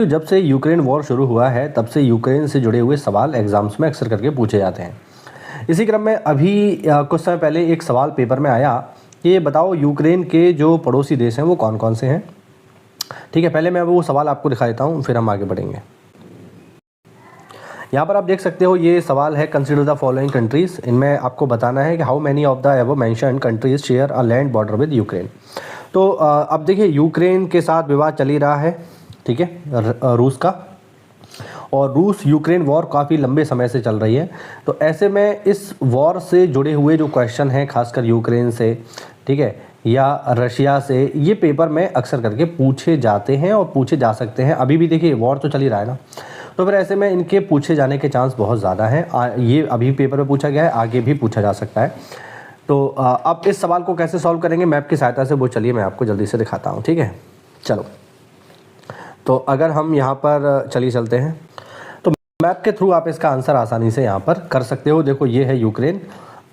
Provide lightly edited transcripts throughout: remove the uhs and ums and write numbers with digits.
तो जब से यूक्रेन वॉर शुरू हुआ है तब से यूक्रेन से जुड़े हुए सवाल एग्जाम्स में अक्सर करके पूछे जाते हैं। इसी क्रम में अभी कुछ समय पहले एक सवाल पेपर में आया कि ये बताओ यूक्रेन के जो पड़ोसी देश हैं वो कौन कौन से हैं। ठीक है, पहले मैं वो सवाल आपको दिखा देता हूँ, फिर हम आगे बढ़ेंगे। यहाँ पर आप देख सकते हो ये सवाल है, कंसीडर द फॉलोइंग कंट्रीज़। इनमें आपको बताना है कि how many of the above mentioned countries share a land border with Ukraine. तो अब देखिए यूक्रेन के साथ विवाद चल ही रहा है, ठीक है, रूस का, और रूस यूक्रेन वॉर काफ़ी लंबे समय से चल रही है। तो ऐसे में इस वॉर से जुड़े हुए जो क्वेश्चन हैं, खासकर यूक्रेन से, ठीक है, या रशिया से, ये पेपर में अक्सर करके पूछे जाते हैं और पूछे जा सकते हैं। अभी भी देखिए वॉर तो चल ही रहा है ना, तो फिर ऐसे में इनके पूछे जाने के चांस बहुत ज़्यादा हैं। ये अभी पेपर में पूछा गया है, आगे भी पूछा जा सकता है। तो अब इस सवाल को कैसे सॉल्व करेंगे मैप की सहायता से, वो चलिए मैं आपको जल्दी से दिखाता हूँ, ठीक है। चलो, तो अगर हम यहाँ पर चलिए चलते हैं, तो मैप के थ्रू आप इसका आंसर आसानी से यहाँ पर कर सकते हो। देखो ये है यूक्रेन,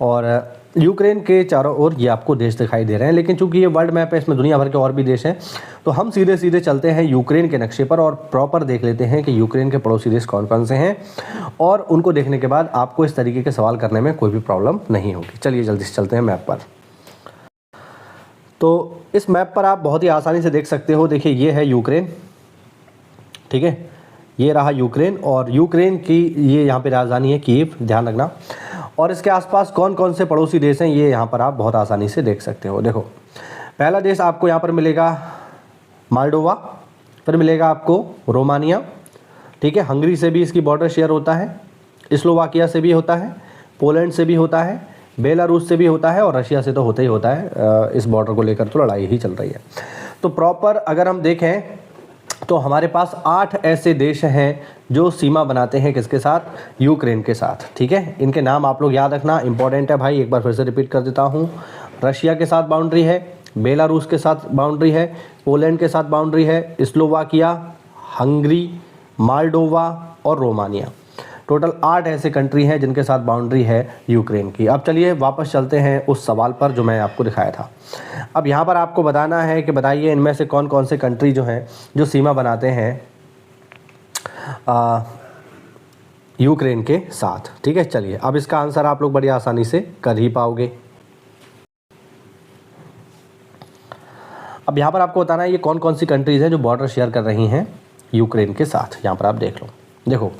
और यूक्रेन के चारों ओर ये आपको देश दिखाई दे रहे हैं, लेकिन चूंकि ये वर्ल्ड मैप है, इसमें दुनिया भर के और भी देश हैं, तो हम सीधे सीधे चलते हैं यूक्रेन के नक्शे पर और प्रॉपर देख लेते हैं कि यूक्रेन के पड़ोसी देश कौन कौन से हैं, और उनको देखने के बाद आपको इस तरीके के सवाल करने में कोई भी प्रॉब्लम नहीं होगी। चलिए जल्दी से चलते हैं मैप पर। तो इस मैप पर आप बहुत ही आसानी से देख सकते हो, देखिए ये है यूक्रेन, ठीक है, ये रहा यूक्रेन, और यूक्रेन की ये यहाँ पे राजधानी है कीव, ध्यान रखना। और इसके आसपास कौन कौन से पड़ोसी देश हैं ये यहाँ पर आप बहुत आसानी से देख सकते हो। देखो पहला देश आपको यहाँ पर मिलेगा माल्डोवा, फिर मिलेगा आपको रोमानिया, ठीक है, हंगरी से भी इसकी बॉर्डर शेयर होता है, स्लोवाकिया से भी होता है, पोलैंड से भी होता है, बेलारूस से भी होता है, और रशिया से तो होता ही होता है। इस बॉर्डर को लेकर तो लड़ाई ही चल रही है। तो प्रॉपर अगर हम देखें तो हमारे पास 8 ऐसे देश हैं जो सीमा बनाते हैं किसके साथ, यूक्रेन के साथ, ठीक है। इनके नाम आप लोग याद रखना, इंपॉर्टेंट है भाई, एक बार फिर से रिपीट कर देता हूँ। रशिया के साथ बाउंड्री है, बेलारूस के साथ बाउंड्री है, पोलैंड के साथ बाउंड्री है, स्लोवाकिया, हंगरी, माल्डोवा और रोमानिया। टोटल 8 ऐसे कंट्री हैं जिनके साथ बाउंड्री है यूक्रेन की। अब चलिए वापस चलते हैं उस सवाल पर जो मैं आपको दिखाया था। अब यहाँ पर आपको बताना है कि बताइए इनमें से कौन कौन से कंट्री जो हैं जो सीमा बनाते हैं यूक्रेन के साथ, ठीक है। चलिए अब इसका आंसर आप लोग बड़ी आसानी से कर ही पाओगे। अब यहाँ पर आपको बताना है ये कौन कौन सी कंट्रीज़ हैं जो बॉर्डर शेयर कर रही हैं यूक्रेन के साथ। यहाँ पर आप देख लो, देखो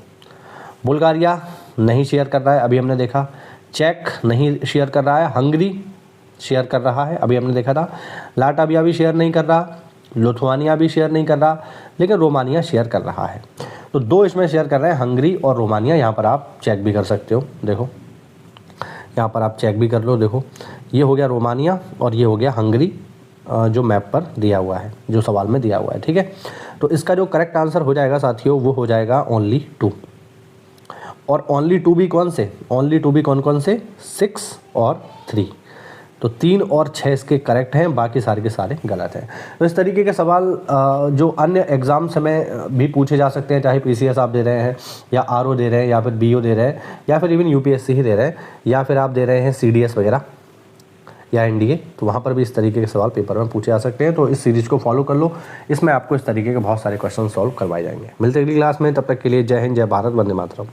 बुल्गारिया नहीं शेयर कर रहा है, अभी हमने देखा। चेक नहीं शेयर कर रहा है, हंगरी शेयर कर रहा है, अभी हमने देखा था। लाटविया भी शेयर नहीं कर रहा, लिथुआनिया भी शेयर नहीं कर रहा, लेकिन रोमानिया शेयर कर रहा है। तो 2 इसमें शेयर कर रहे हैं, हंगरी और रोमानिया। यहाँ पर आप चेक भी कर सकते हो, देखो यहाँ पर आप चेक भी कर लो। देखो ये हो गया रोमानिया और ये हो गया हंगरी, जो मैप पर दिया हुआ है, जो सवाल में दिया हुआ है, ठीक है। तो इसका जो करेक्ट आंसर हो जाएगा साथियों वो हो जाएगा ओनली 2। और ओनली 2 भी कौन से, ओनली 2 भी कौन कौन से, 6 और 3। तो 3 और 6 इसके करेक्ट हैं, बाकी सारे के सारे गलत हैं। तो इस तरीके के सवाल जो अन्य एग्ज़ाम्स में भी पूछे जा सकते हैं, चाहे पीसीएस आप दे रहे हैं या आरओ दे रहे हैं या फिर बीओ दे रहे हैं या फिर इवन यूपीएससी ही दे रहे हैं या फिर आप दे रहे हैं सीडीएस वगैरह या एनडीए, तो वहाँ पर भी इस तरीके के सवाल पेपर में पूछे जा सकते हैं। तो इस सीरीज़ को फॉलो कर लो, इसमें आपको इस तरीके के बहुत सारे क्वेश्चन सॉल्व करवाए जाएंगे। मिलते अगली क्लास में, तब तक के लिए जय हिंद, जय भारत, वंदे मातरम।